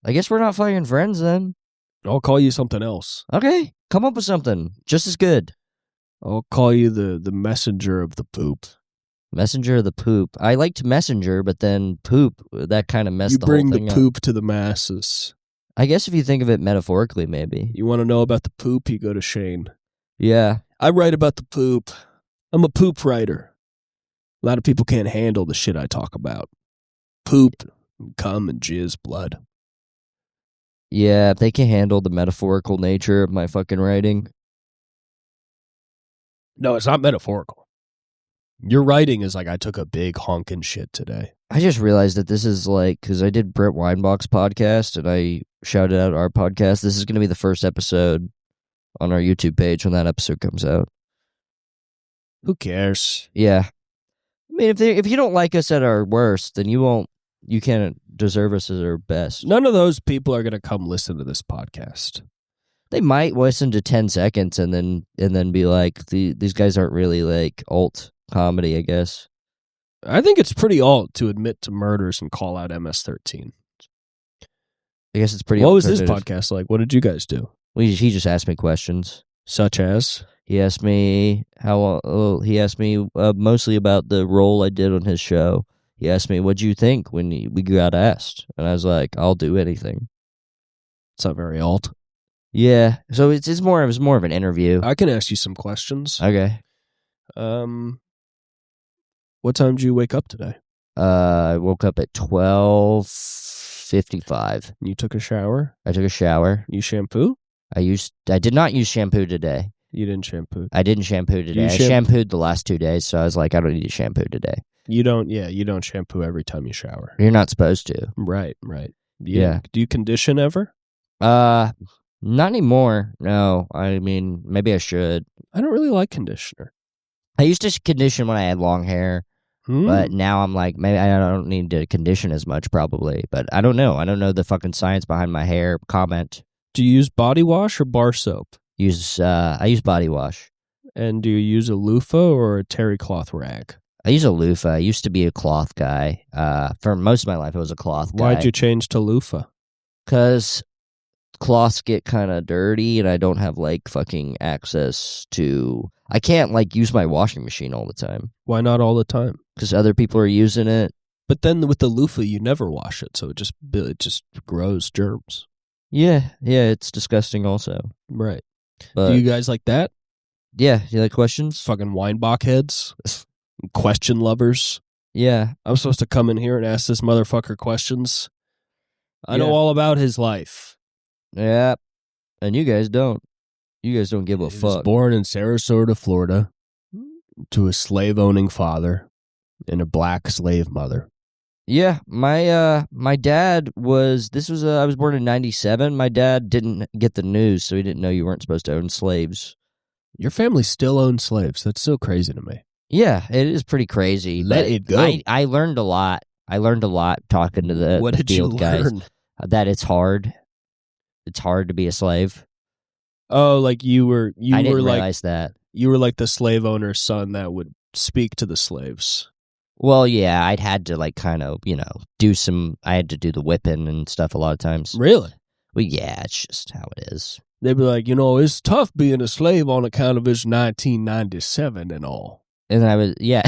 I guess we're not fucking friends then. I'll call you something else. Okay, come up with something just as good. I'll call you the messenger of the poop. Messenger of the poop. I liked messenger, but then poop, that kind of messed the whole thing up. You bring the poop to the masses. I guess if you think of it metaphorically, maybe. You want to know about the poop, you go to Shane. Yeah. I write about the poop. I'm a poop writer. A lot of people can't handle the shit I talk about. Poop, cum, and jizz, blood. Yeah, if they can handle the metaphorical nature of my fucking writing. No, it's not metaphorical. Your writing is like, I took a big honkin' shit today. I just realized that this is like, because I did Brett Weinbach's podcast and I shouted out our podcast. This is going to be the first episode on our YouTube page when that episode comes out. Who cares? Yeah. I mean, if you don't like us at our worst, then you can't deserve us at our best. None of those people are going to come listen to this podcast. They might listen to 10 seconds and then be like, these guys aren't really like alt comedy, I guess. I think it's pretty alt to admit to murders and call out MS-13. I guess it's pretty. What was this podcast like? What did you guys do? Well, he just asked me questions. Such as? He asked me mostly about the role I did on his show. He asked me, what'd you think when we got asked? And I was like, I'll do anything. It's not very alt. Yeah. So it's more of an interview. I can ask you some questions. Okay. What time did you wake up today? I woke up at 12:55. You took a shower? I took a shower. You shampoo? I did not use shampoo today. You didn't shampoo? I didn't shampoo today. I shampooed the last 2 days, so I was like, I don't need to shampoo today. You don't shampoo every time you shower. You're not supposed to. Right. Yeah. Do you condition ever? Not anymore. No. I mean, maybe I should. I don't really like conditioner. I used to condition when I had long hair, but now I'm like, maybe I don't need to condition as much probably, but I don't know. I don't know the fucking science behind my hair. Comment. Do you use body wash or bar soap? I use body wash. And do you use a loofah or a terry cloth rag? I use a loofah. I used to be a cloth guy. For most of my life, I was a cloth guy. Why'd you change to loofah? Because cloths get kind of dirty, and I don't have like fucking access to. I can't like use my washing machine all the time. Why not all the time? Because other people are using it. But then with the loofah, you never wash it, so it just grows germs. Yeah, it's disgusting. Also, right. But, do you guys like that? Yeah, you like questions? Fucking Weinbach heads, question lovers. Yeah, I'm supposed to come in here and ask this motherfucker questions. I know all about his life. Yeah, and you guys don't. You guys don't give a fuck. He was born in Sarasota, Florida, to a slave-owning father and a black slave mother. Yeah, my dad was. I was born in 1997. My dad didn't get the news, so he didn't know you weren't supposed to own slaves. Your family still owns slaves. That's so crazy to me. Yeah, it is pretty crazy. Let it go. I learned a lot. I learned a lot talking to the field guys. That it's hard. It's hard to be a slave. Oh, like you were I didn't realize that. You were like the slave owner's son that would speak to the slaves. Well, yeah, I'd had to like kind of, I had to do the whipping and stuff a lot of times. Really? Well, yeah, it's just how it is. They'd be like, it's tough being a slave on account of it's 1997 and all. And I was, yeah.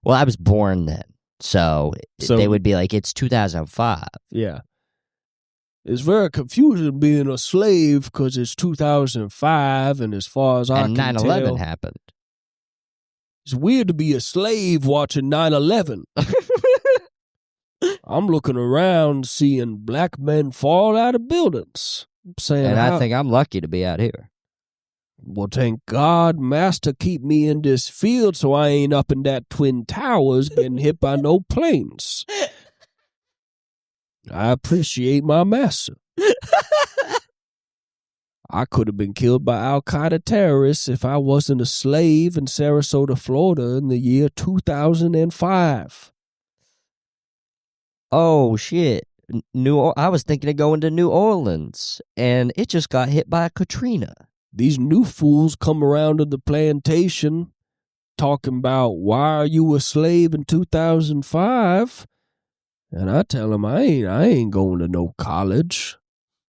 Well, I was born then. So they would be like, it's 2005. Yeah. It's very confusing being a slave because it's 2005 and as far as I can tell. And 9/11 happened. It's weird to be a slave watching 9/11. I'm looking around seeing black men fall out of buildings. I think I'm lucky to be out here. Well, thank God, Master keep me in this field so I ain't up in that Twin Towers getting hit by no planes. I appreciate my master. I could have been killed by Al-Qaeda terrorists if I wasn't a slave in Sarasota, Florida in the year 2005. Oh, shit. I was thinking of going to New Orleans, and it just got hit by a Katrina. These new fools come around to the plantation talking about why are you a slave in 2005? And I tell them I ain't going to no college,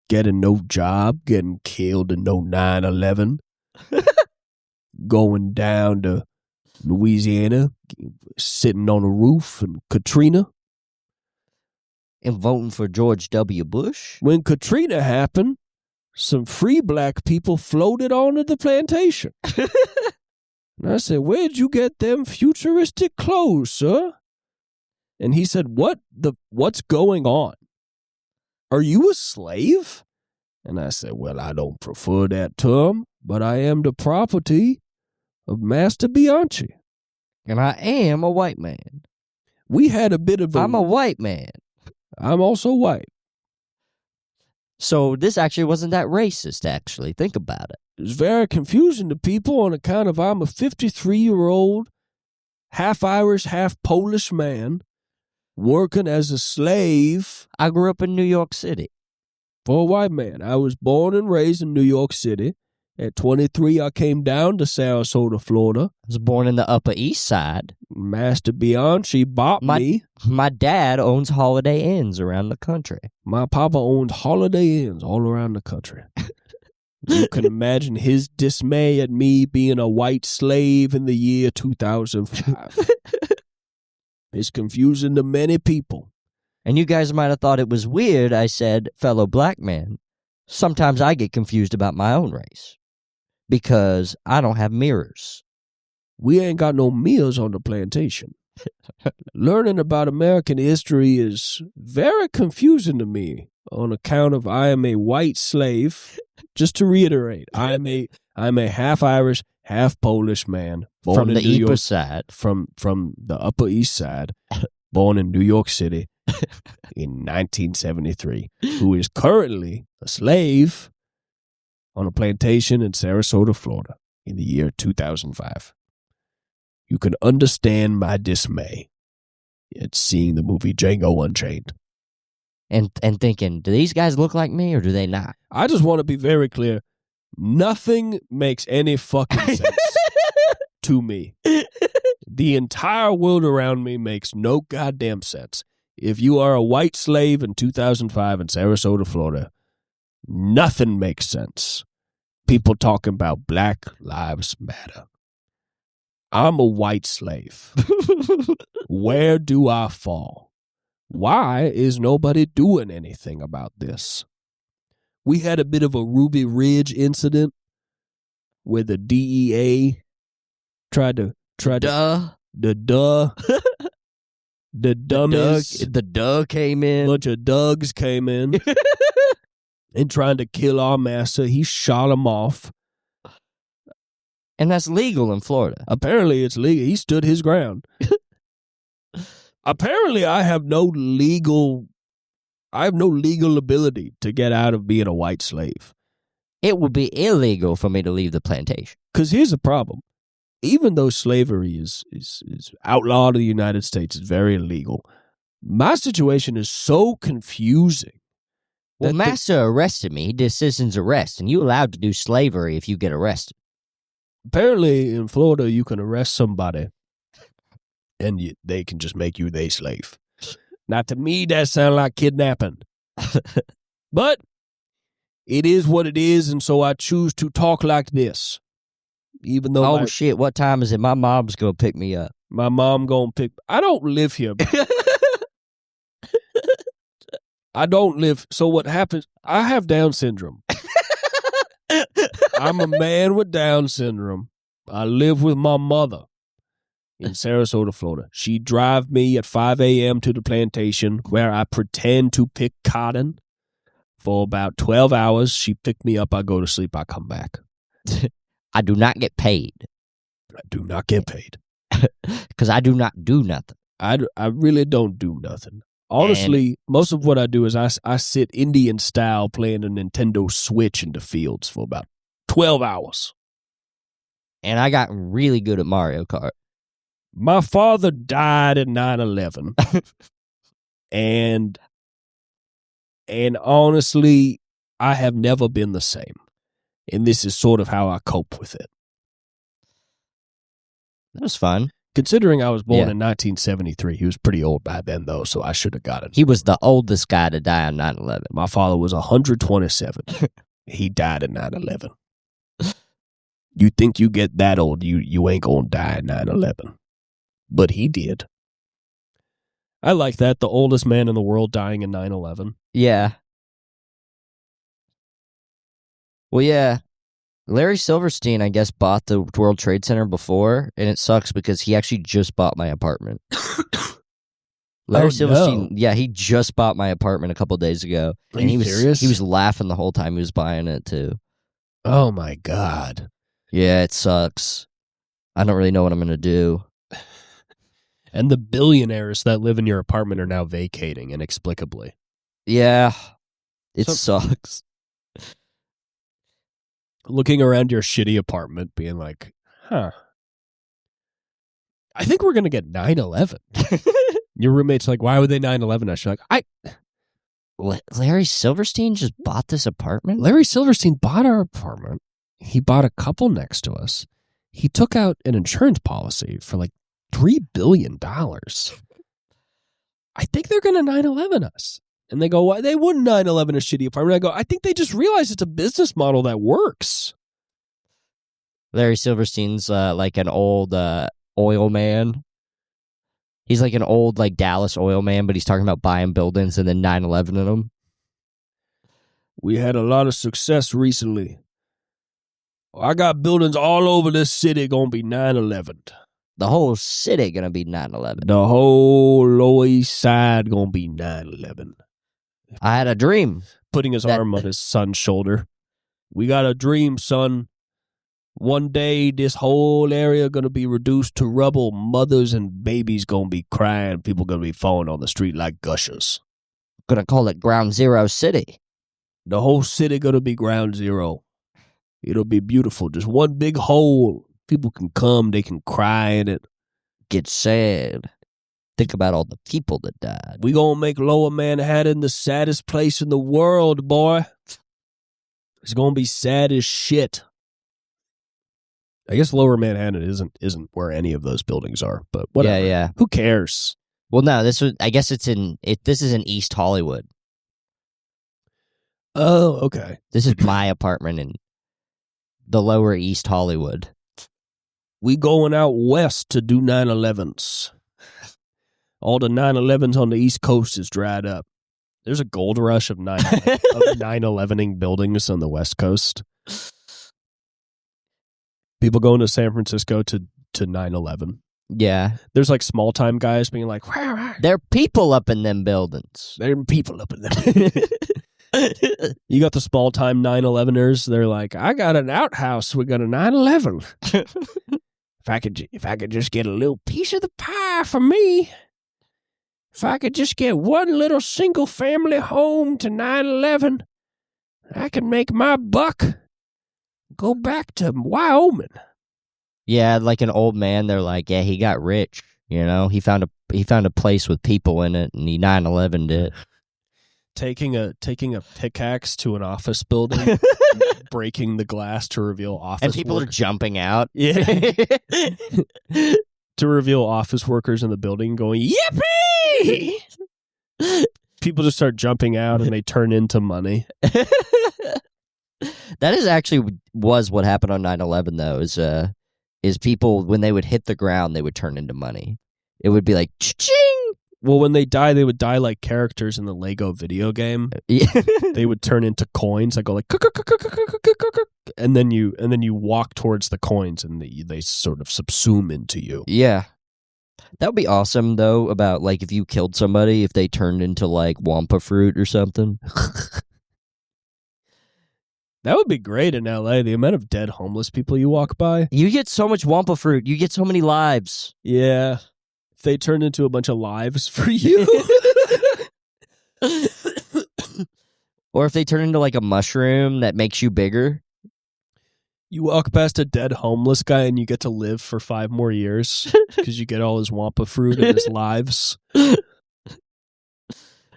getting no job, getting killed in no 9/11, going down to Louisiana, sitting on a roof in Katrina. And voting for George W. Bush? When Katrina happened, some free black people floated onto the plantation. And I said, where'd you get them futuristic clothes, sir? And he said, what's going on? Are you a slave? And I said, well, I don't prefer that term, but I am the property of Master Bianchi. And I am a white man. We had a bit of I'm a white man. I'm also white. So this actually wasn't that racist, actually. Think about it. It was very confusing to people on account of I'm a 53-year-old, half Irish, half Polish man working as a slave. I grew up in New York City. For a white man. I was born and raised in New York City. At 23, I came down to Sarasota, Florida. I was born in the Upper East Side. Master Bianchi bought me. My dad owns Holiday Inns around the country. My papa owned Holiday Inns all around the country. You can imagine his dismay at me being a white slave in the year 2005. It's confusing to many people. And you guys might have thought it was weird I said, fellow black man. Sometimes I get confused about my own race. Because I don't have mirrors. We ain't got no mirrors on the plantation. Learning about American history is very confusing to me on account of I am a white slave. Just to reiterate, I'm a half Irish, half Polish man born from in the New York, East Side. From the Upper East Side, born in New York City in 1973, who is currently a slave on a plantation in Sarasota, Florida in the year 2005. You can understand my dismay at seeing the movie Django Unchained. And thinking, do these guys look like me or do they not? I just want to be very clear. Nothing makes any fucking sense to me. The entire world around me makes no goddamn sense. If you are a white slave in 2005 in Sarasota, Florida, nothing makes sense. People talking about Black Lives Matter. I'm a white slave. Where do I fall? Why is nobody doing anything about this? We had a bit of a Ruby Ridge incident where the DEA tried to the dummies, the Doug came in. bunch of Dougs came in and trying to kill our master. He shot him off. And that's legal in Florida. Apparently it's legal. He stood his ground. Apparently I have no legal ability to get out of being a white slave. It would be illegal for me to leave the plantation. Because here's the problem. Even though slavery is outlawed in the United States, it's very illegal. My situation is so confusing. Well, Master arrested me. He did citizen's arrest, and you're allowed to do slavery if you get arrested. Apparently, in Florida, you can arrest somebody, and they can just make you their slave. Now, to me, that sounds like kidnapping. But it is what it is, and so I choose to talk like this. Even though shit, what time is it? My mom's going to pick me up. My mom going to pick... I don't live here. I don't live... So what happens... I have Down syndrome. I'm a man with Down syndrome. I live with my mother in Sarasota, Florida. She drive me at 5 a.m. to the plantation where I pretend to pick cotton for about 12 hours. She pick me up. I go to sleep. I come back. I do not get paid. I do not get paid. Because I do not do nothing. I really don't do nothing. Honestly, most of what I do is I sit Indian style playing a Nintendo Switch in the fields for about 12 hours. And I got really good at Mario Kart. My father died at 9/11. And And honestly, I have never been the same. And this is sort of how I cope with it. That was fun. Considering I was born in 1973, he was pretty old by then, though, so I should have got it. He was the oldest guy to die on 9/11. My father was 127. He died in 9/11. You think you get that old, you ain't gonna die in 9/11. But he did. I like that, the oldest man in the world dying in 9/11. Yeah. Well, yeah. Larry Silverstein, I guess, bought the World Trade Center before, and it sucks because he actually just bought my apartment. Larry Silverstein, yeah, he just bought my apartment a couple days ago. Are you serious? He was laughing the whole time he was buying it, too. Oh, my God. Yeah, it sucks. I don't really know what I'm going to do. And the billionaires that live in your apartment are now vacating inexplicably. Yeah, it sucks. Looking around your shitty apartment, being like, I think we're going to get 9/11. Your roommate's like, why would they 9/11 us? You're like, Larry Silverstein just bought this apartment? Larry Silverstein bought our apartment. He bought a couple next to us. He took out an insurance policy for like $3 billion. I think they're going to 9/11 us. And they go, why they wouldn't 9/11 a shitty apartment? I go, I think they just realized it's a business model that works. Larry Silverstein's like an old oil man. He's like an old like Dallas oil man, but he's talking about buying buildings and then 9/11 in them. We had a lot of success recently. I got buildings all over this city gonna be 9/11. The whole city gonna be 9/11. The whole Lower East Side gonna be 9/11. I had a dream. Putting his arm on his son's shoulder. We got a dream, son. One day, this whole area gonna be reduced to rubble. Mothers and babies gonna be crying. People gonna be falling on the street like gushers. Gonna call it Ground Zero City. The whole city gonna be Ground Zero. It'll be beautiful. Just one big hole. People can come. They can cry in it. Get sad. Think about all the people that died. We gonna make Lower Manhattan the saddest place in the world, boy. It's gonna be sad as shit. I guess Lower Manhattan isn't where any of those buildings are, but whatever. Yeah. Who cares? Well, no, this is in East Hollywood. Oh, okay. This is my apartment in the Lower East Hollywood. We going out west to do 9/11s. All the 9/11s on the East Coast is dried up. There's a gold rush of 9/11ing buildings on the West Coast. People going to San Francisco to 9/11. Yeah. There's like small time guys being like, wah. There are people up in them buildings. There are people up in them. You got the small time 9/11ers. They're like, I got an outhouse. We got a 9/11. If I could just get a little piece of the pie for me. If I could just get one little single family home to 9/11, I could make my buck. Go back to Wyoming. Yeah, like an old man. They're like, yeah, he got rich. You know, he found a place with people in it, and he 9/11'd it. Taking a pickaxe to an office building, breaking the glass to reveal office and people are jumping out. Yeah. To reveal office workers in the building going, yippee! People just start jumping out and they turn into money. That is actually was what happened on 9/11 though, is people, when they would hit the ground, they would turn into money. It would be like, ching! Well, when they die, they would die like characters in the Lego video game. Yeah. They would turn into coins that go like, and then you walk towards the coins and they sort of subsume into you. Yeah. That would be awesome, though, about, like, if you killed somebody, if they turned into, like, Wampa fruit or something. That would be great in LA, the amount of dead homeless people you walk by. You get so much Wampa fruit. You get so many lives. Yeah. If they turned into a bunch of lives for you. Or if they turn into, like, a mushroom that makes you bigger. You walk past a dead homeless guy and you get to live for 5 more years because you get all his Wampa fruit and his lives.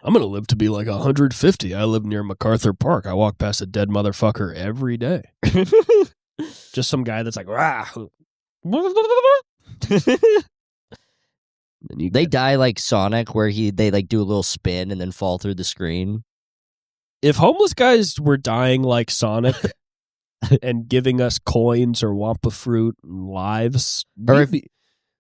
I'm going to live to be like 150. I live near MacArthur Park. I walk past a dead motherfucker every day. Just some guy that's like, rah. They die like Sonic, where they like do a little spin and then fall through the screen. If homeless guys were dying like Sonic and giving us coins or Wampa fruit and lives, those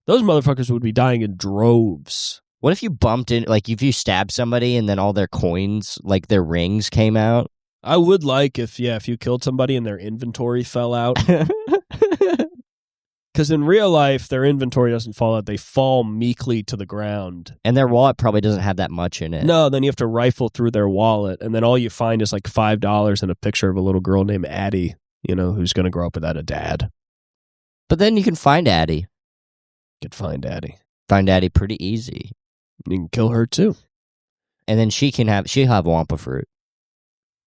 motherfuckers would be dying in droves. What if you bumped in, like if you stabbed somebody and then all their coins, like their rings came out? I would like if you killed somebody and their inventory fell out. Because in real life, their inventory doesn't fall out. They fall meekly to the ground. And their wallet probably doesn't have that much in it. No, then you have to rifle through their wallet. And then all you find is like $5 and a picture of a little girl named Addie, who's going to grow up without a dad. But then you can find Addie. You could find Addie. Find Addie pretty easy. You can kill her too. And then she'll have Wampa fruit.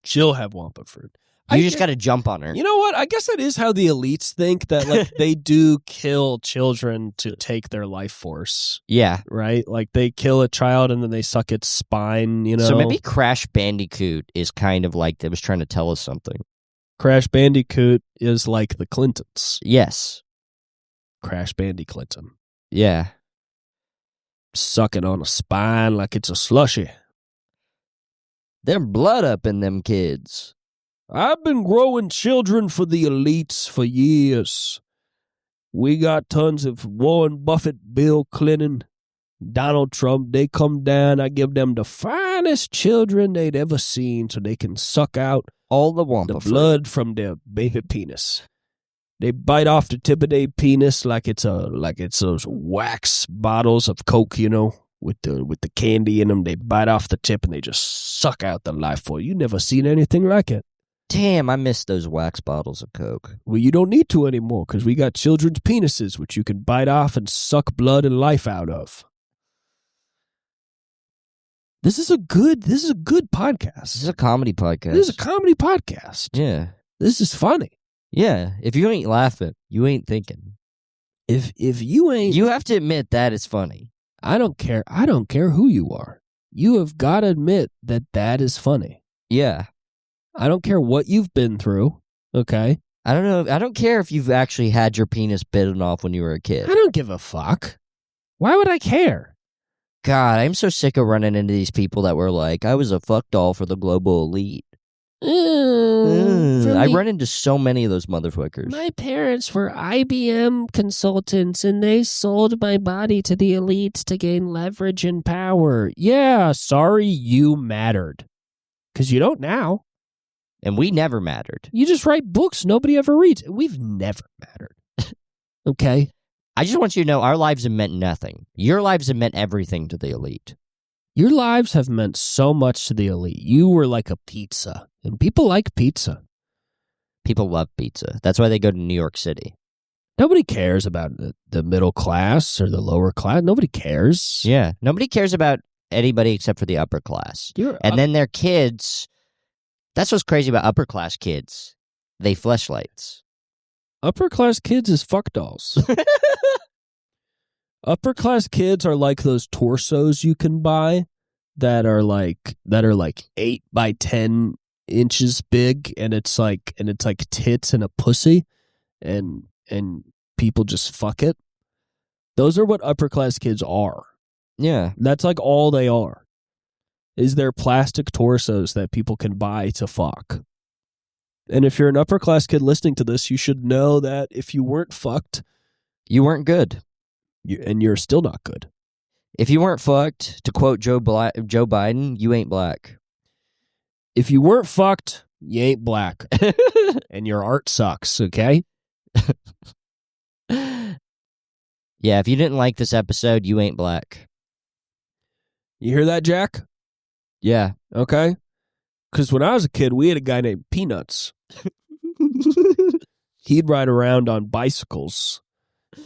She'll have Wampa fruit. You just got to jump on her. You know what? I guess that is how the elites think, that like they do kill children to take their life force. Yeah. Right? Like they kill a child and then they suck its spine, So maybe Crash Bandicoot is kind of like they was trying to tell us something. Crash Bandicoot is like the Clintons. Yes. Crash Clinton. Yeah. Sucking on a spine like it's a slushie. There's blood up in them kids. I've been growing children for the elites for years. We got tons of Warren Buffett, Bill Clinton, Donald Trump. They come down. I give them the finest children they'd ever seen so they can suck out all the Wampa fruit. Blood from their baby penis. They bite off the tip of their penis like it's those wax bottles of Coke, with the candy in them. They bite off the tip and they just suck out the life for you. You never seen anything like it. Damn, I miss those wax bottles of Coke. Well, you don't need to anymore because we got children's penises, which you can bite off and suck blood and life out of. This is a good podcast. This is a comedy podcast. This is a comedy podcast. Yeah. This is funny. Yeah. If you ain't laughing, you ain't thinking. If you ain't... You have to admit that is funny. I don't care. I don't care who you are. You have got to admit that is funny. Yeah. I don't care what you've been through, okay? I don't know. I don't care if you've actually had your penis bitten off when you were a kid. I don't give a fuck. Why would I care? God, I'm so sick of running into these people that were like, I was a fuck doll for the global elite. I run into so many of those motherfuckers. My parents were IBM consultants and they sold my body to the elites to gain leverage and power. Yeah, sorry you mattered. Because you don't now. And we never mattered. You just write books nobody ever reads. We've never mattered. Okay? I just want you to know our lives have meant nothing. Your lives have meant everything to the elite. Your lives have meant so much to the elite. You were like a pizza. And people like pizza. People love pizza. That's why they go to New York City. Nobody cares about the middle class or the lower class. Nobody cares. Yeah. Nobody cares about anybody except for the upper class. Then their kids... That's what's crazy about upper class kids. They fleshlights. Upper class kids is fuck dolls. Upper class kids are like those torsos you can buy that are like 8 by 10 inches big, and it's like tits and a pussy, and people just fuck it. Those are what upper class kids are. Yeah, that's like all they are. Is there plastic torsos that people can buy to fuck? And if you're an upper class kid listening to this, you should know that if you weren't fucked, you weren't good. And you're still not good. If you weren't fucked, to quote Joe Biden, you ain't black. If you weren't fucked, you ain't black. And your art sucks, okay? Yeah, if you didn't like this episode, you ain't black. You hear that, Jack? Yeah. Okay. Because when I was a kid, we had a guy named Peanuts. He'd ride around on bicycles,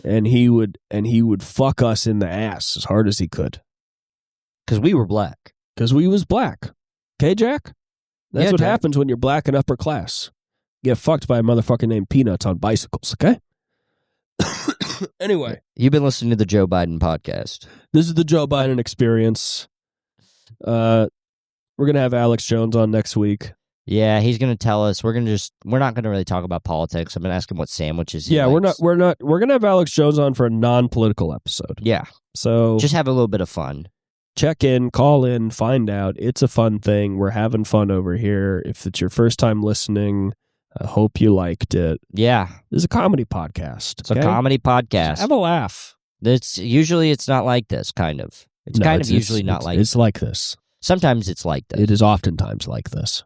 and he would fuck us in the ass as hard as he could. Because we were black. Because we was black. Okay, Jack? That's what Jack. happens when you're black and upper class. You get fucked by a motherfucker named Peanuts on bicycles, okay? Anyway. You've been listening to the Joe Biden podcast. This is the Joe Biden experience. We're going to have Alex Jones on next week. Yeah, he's gonna tell us. We're not gonna really talk about politics. I'm gonna ask him what sandwiches he likes. We're going to have Alex Jones on for a non-political episode. Yeah. So just have a little bit of fun. Check in, call in, find out. It's a fun thing. We're having fun over here. If it's your first time listening, I hope you liked it. Yeah. This is a comedy podcast. It's a comedy podcast. Just have a laugh. It's not like this, kind of. It's usually not like this. It's like this. Sometimes it's like this. It is oftentimes like this.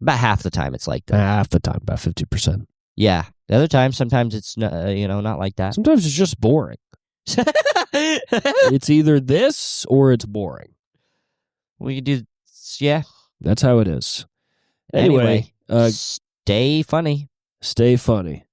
About half the time it's like that. Half the time, about 50%. Yeah. The other time, sometimes it's not like that. Sometimes it's just boring. It's either this or it's boring. We could do, yeah. That's how it is. Anyway, stay funny. Stay funny.